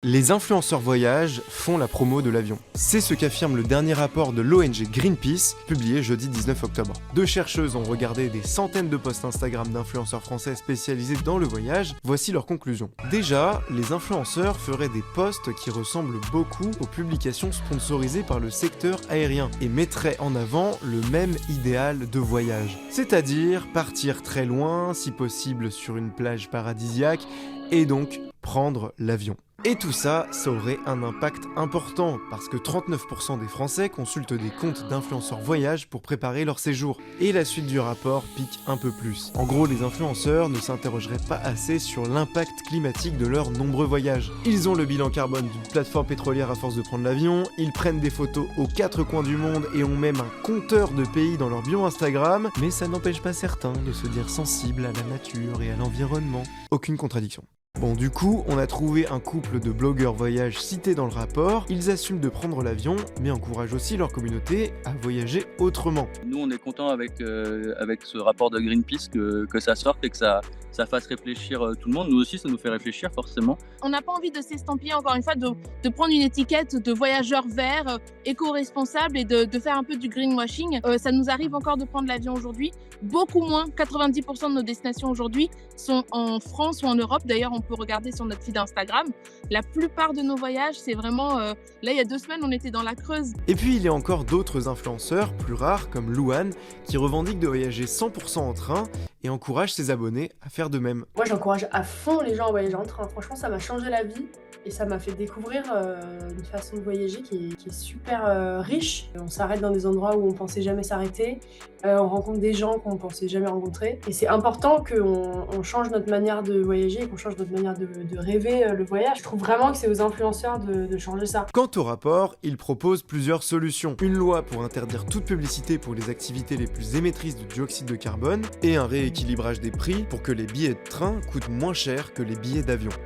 Les influenceurs voyage font la promo de l'avion. C'est ce qu'affirme le dernier rapport de l'ONG Greenpeace, publié jeudi 19 octobre. Deux chercheuses ont regardé des centaines de posts Instagram d'influenceurs français spécialisés dans le voyage. Voici leurs conclusions. Déjà, les influenceurs feraient des posts qui ressemblent beaucoup aux publications sponsorisées par le secteur aérien et mettraient en avant le même idéal de voyage. C'est-à-dire partir très loin, si possible sur une plage paradisiaque, et donc prendre l'avion. Et tout ça, ça aurait un impact important, parce que 39% des Français consultent des comptes d'influenceurs voyage pour préparer leur séjour. Et la suite du rapport pique un peu plus. En gros, les influenceurs ne s'interrogeraient pas assez sur l'impact climatique de leurs nombreux voyages. Ils ont le bilan carbone d'une plateforme pétrolière à force de prendre l'avion, ils prennent des photos aux quatre coins du monde et ont même un compteur de pays dans leur bio Instagram, mais ça n'empêche pas certains de se dire sensibles à la nature et à l'environnement. Aucune contradiction. Bon, du coup, on a trouvé un couple de blogueurs voyage cités dans le rapport. Ils assument de prendre l'avion, mais encouragent aussi leur communauté à voyager autrement. Nous, on est content avec ce rapport de Greenpeace que ça sorte et que ça fasse réfléchir tout le monde. Nous aussi, ça nous fait réfléchir forcément. On n'a pas envie de s'estampiller, encore une fois, de prendre une étiquette de voyageur vert, éco-responsable et de faire un peu du greenwashing. Ça nous arrive encore de prendre l'avion aujourd'hui. Beaucoup moins, 90% de nos destinations aujourd'hui sont en France ou en Europe. D'ailleurs, on peut regarder sur notre feed Instagram. La plupart de nos voyages, c'est vraiment... là, il y a 2 semaines, on était dans la Creuse. Et puis, il y a encore d'autres influenceurs, plus rares, comme Louane, qui revendiquent de voyager 100% en train et encourage ses abonnés à faire de même. Moi, j'encourage à fond les gens à voyager en train. Franchement, ça m'a changé la vie et ça m'a fait découvrir une façon de voyager qui est super riche. On s'arrête dans des endroits où on pensait jamais s'arrêter. On rencontre des gens qu'on pensait jamais rencontrer. Et c'est important qu'on change notre manière de voyager et qu'on change notre manière de rêver le voyage. Je trouve vraiment que c'est aux influenceurs de changer ça. Quant au rapport, il propose plusieurs solutions. Une loi pour interdire toute publicité pour les activités les plus émettrices de dioxyde de carbone et un rééquilibrage des prix pour que les billets de train coûtent moins cher que les billets d'avion.